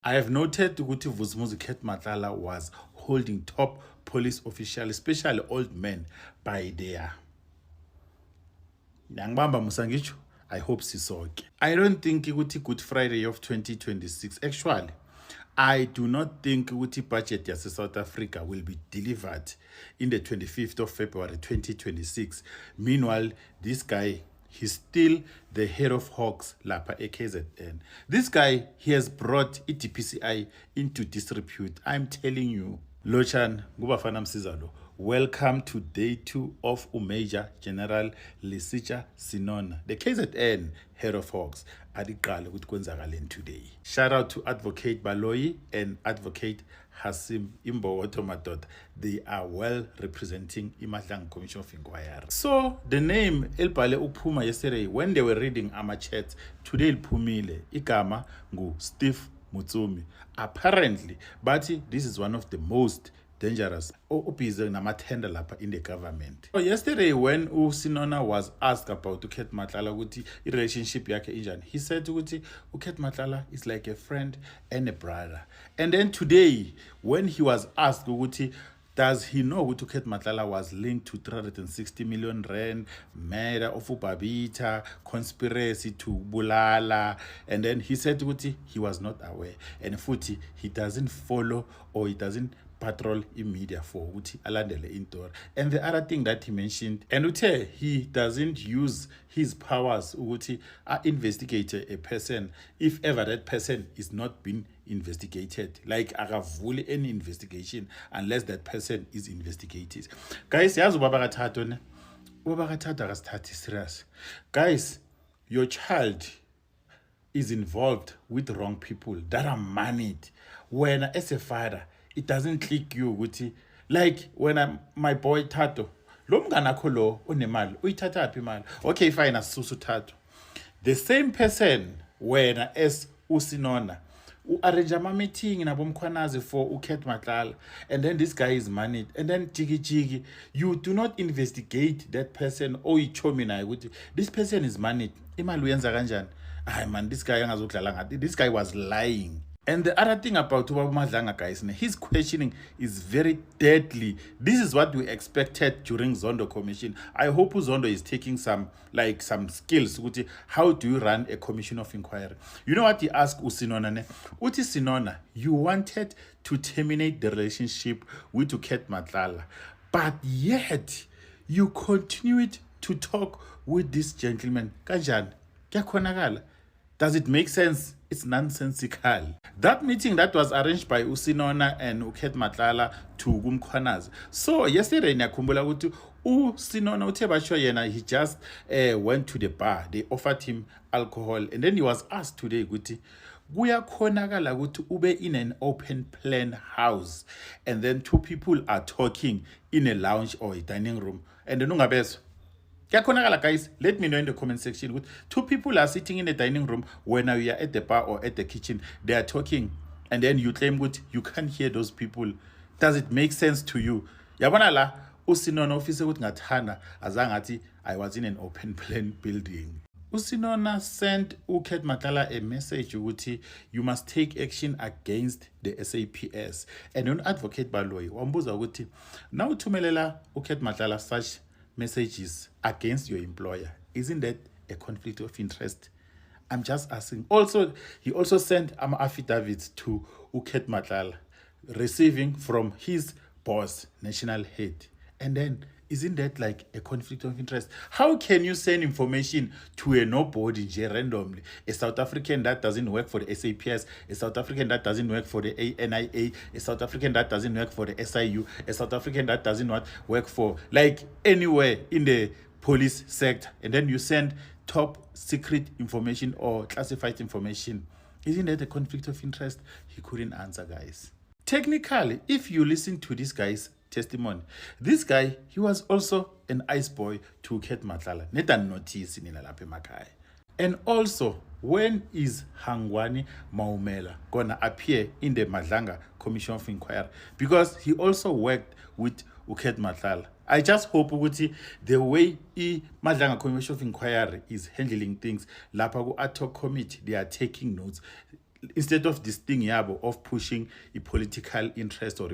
I have noted ukuthi Vusumuzi Kurt Matlala was holding top police officials, especially old men, by their Nangibamba musangisho. I hope sisoke. I don't think ukuthi Good Friday of 2026. Actually, I do not think ukuthi budget yase South Africa will be delivered in the 25th of February 2026. Meanwhile, this guy, he's still the head of Hawks lapha KZN. This guy, he has brought DPCI into disrepute. I'm telling you. Lochan, ngubafana msiza lo. Welcome to day 2 of Major General Lesetja Sinona, the KZN head of Hawks. Adiqala ukuthi kwenzakaleni today. Shout out to Advocate Baloyi and Advocate Hasim Imbowodo madoda. They are well representing iMahlangu Commission of Inquiry. So the name elibhale ukuphuma yesterday when they were reading ama chats, today liphumile igama ngu Steve Mutsumi. Apparently, but this is one of the most dangerous busy namatender lapha in the government. So yesterday when Sinona was asked about Kurt Matlala ukuthi relationship yakhe injani, he said ukuthi Kurt Matlala is like a friend and a brother. And then today when he was asked ukuthi does he know ukuthi Kurt Matlala was linked to 360 million rand, murder of Ubabita, conspiracy to Bulala, and then he said ukuthi he was not aware, and futhi he doesn't follow or he doesn't patrol in media for ukuthi alandele intor. And the other thing that he mentioned, and uthe he doesn't use his powers ukuthi investigate a person if ever that person is not being investigated, like akavuli any investigation unless that person is investigated. Guys, yazi ubaba kaThatho ne ubaba kaThatho akasithathi serious. Guys, your child is involved with wrong people that are moneyed. When as a father, it doesn't click you ukuthi, like when my boy Thato, lo mngana akho lo unemali uyithatha aphi imali? Okay, fine, asisusa uThatho. The same person when as uSinona arrange ama meeting nabo Mkhwanazi for Kurt Matlala, and then this guy is moneyed, and then jigi, you do not investigate that person or ichomi naye ukuthi this person is moneyed, imali uyenza kanjani? Ay man, this guy angazodlala ngathi, this guy was lying. And the other thing about Ubaba Madlanga, guys, his questioning is very deadly. This is what we expected during Zondo Commission. I hope Zondo is taking some skills. How do you run a commission of inquiry? You know what he asked Usinona? Uti Sinona, you wanted to terminate the relationship with Kurt Matlala, but yet you continued to talk with this gentleman. Kanjani? Kyakhonakala? Does it make sense? It's nonsensical. That meeting that was arranged by Usinona and Kurt Matlala to Mkhwanazi. So yesterday ngiyakhumbula ukuthi Usinona uthe basho yena he just went to the bar. They offered him alcohol, and then he was asked today ukuthi kuyakhonakala ukuthi ube in an open plan house and then two people are talking in a lounge or a dining room, and then ungabezwa. Guys, let me know in the comment section. Two people are sitting in the dining room when you are at the bar or at the kitchen. They are talking, and then you claim you can't hear those people. Does it make sense to you? Yabona la uSinona officer ukuthi ngathana azangathi I was in an open plan building. Usinona sent Kurt Matlala a message ukuthi you must take action against the SAPS. And on Advocate Baloyi wambuza ukuthi now uthumelela Kurt Matlala such messages against your employer, isn't that a conflict of interest? I'm just asking. Also, he also sent affidavits to Kurt Matlala, receiving from his boss, national head. And then, isn't that like a conflict of interest? How can you send information to a nobody randomly? A South African that doesn't work for the SAPS, a South African that doesn't work for the ANIA, a South African that doesn't work for the SIU, a South African that doesn't work for like anywhere in the police sector, and then you send top secret information or classified information. Isn't that a conflict of interest? He couldn't answer, guys. Technically, if you listen to this guy's testimony, this guy, he was also an ice boy to Kurt Matlala. Netan notice in lapha emakhaya. And also, when is Hangwani Maumela gonna appear in the Madlanga Commission of Inquiry? Because he also worked with Kurt Matlala. I just hope ukuthi the way Madlanga Commission of Inquiry is handling things, lapha ku ad hoc committee, they are taking notes. instead of this thing yabo of pushing a political interest or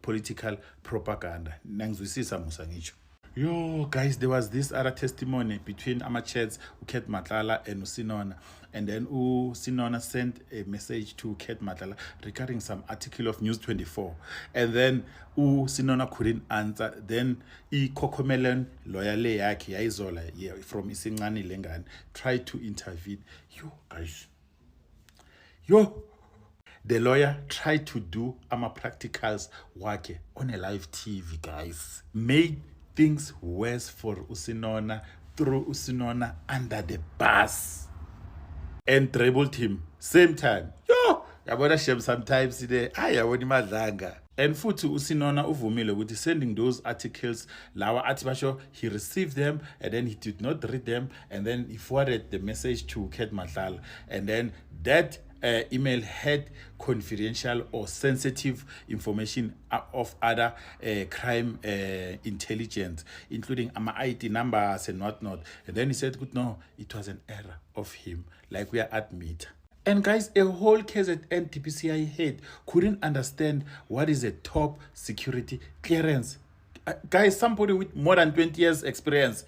political propaganda. Nangizwisisa musa ngisho. Yo, guys, there was this other testimony between Amacheds, Kate Matlala, and Usinona. And then Usinona sent a message to Kate Matlala regarding some article of News 24. And then Usinona couldn't answer. Then Cocomelon, lawyer Leaki, Aizola, from Isingani Lengan, tried to intervene. Yo, guys. Yo, the lawyer tried to do practicals work on a live TV, guys. Made things worse for Usinona, threw Usinona under the bus and dribbled him same time. Yo, yabona shem sometimes today ayabona imadlanga. And futhi Usinona uvumile ukuthi sending those articles lawa athi basho he received them and then he did not read them and then he forwarded the message to Kate Matlala and then that email had confidential or sensitive information of other crime intelligence, including ID numbers and whatnot. And then he said, no, it was an error of him, like we are admit. And guys, a whole case at NTPCI head couldn't understand what is a top security clearance. Guys, somebody with more than 20 years experience,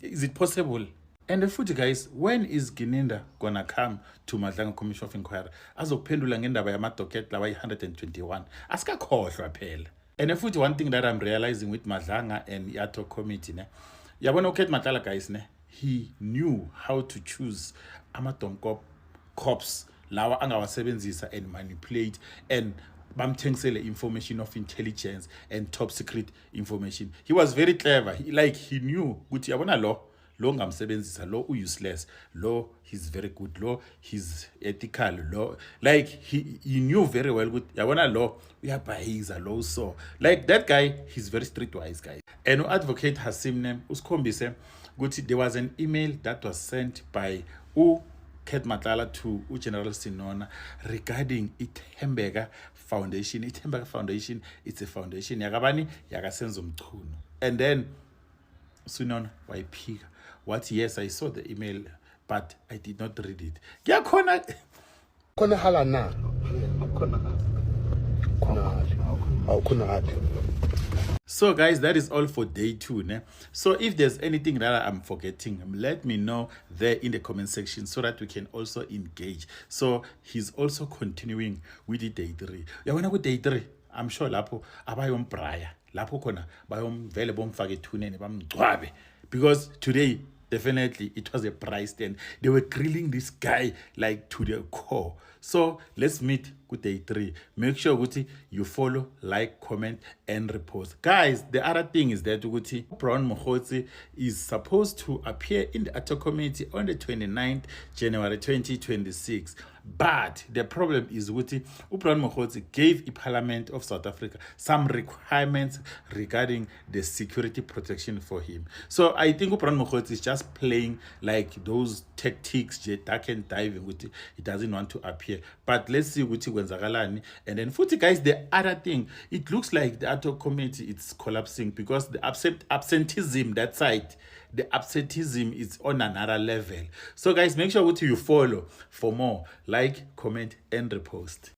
is it possible? And the futhi guys, when is Gininda gonna come to Madlanga Commission of Inquiry? Azophendula ngendaba yamadocket lawa 121. Asikakhohlwa phela. And the futhi one thing that I'm realizing with Madlanga and Yato committee ne. Yabona Kate Matlala guys ne, he knew how to choose amadomkop cops lawa angawasebenzisa and manipulate and bamthengisele information of intelligence and top secret information. He was very clever. He knew ukuthi yabona lo ngamsebenzisa lo useless lo he's very good lo he's ethical lo like he knew very well good yabona lo uyabhayiza lo so like that guy he's very streetwise guy. And advocate Hasim name usikhombise ukuthi there was an email that was sent by Kate Matlala to General Sinona regarding Itembega Foundation. Itembega Foundation, it's a foundation yakabani yakasenzo mchunu. And then Sinona wayiphika what yes I saw the email but I did not read it. Kona hala na kona. So guys, that is all for day 2 ne? So if there's anything that I'm forgetting, let me know there in the comment section so that we can also engage. So he's also continuing with the day 3. Yabona ku day 3 I'm sure lapho abayombraya lapho khona bayomvele bomfake ethuneni bamgcwabe because today definitely it was a price stand. They were grilling this guy like to the core. So let's meet with day 3. Make sure Guti you follow, like, comment, and repost. Guys, the other thing is that Guti Brown Mokhotsi is supposed to appear in the ATO committee on the 29th January 2026. But the problem is Guti Brown Mokhotsi gave the Parliament of South Africa some requirements regarding the security protection for him. So I think Brown Mokhotsi is just playing like those tactics, duck and diving. Guti he doesn't want to appear. But let's see Guti Gwenzagalani. And then futhi guys, the other thing, it looks like the ATO committee it's collapsing because the absenteeism that side, the absenteeism is on another level. So guys, make sure you follow for more, like, comment, and repost.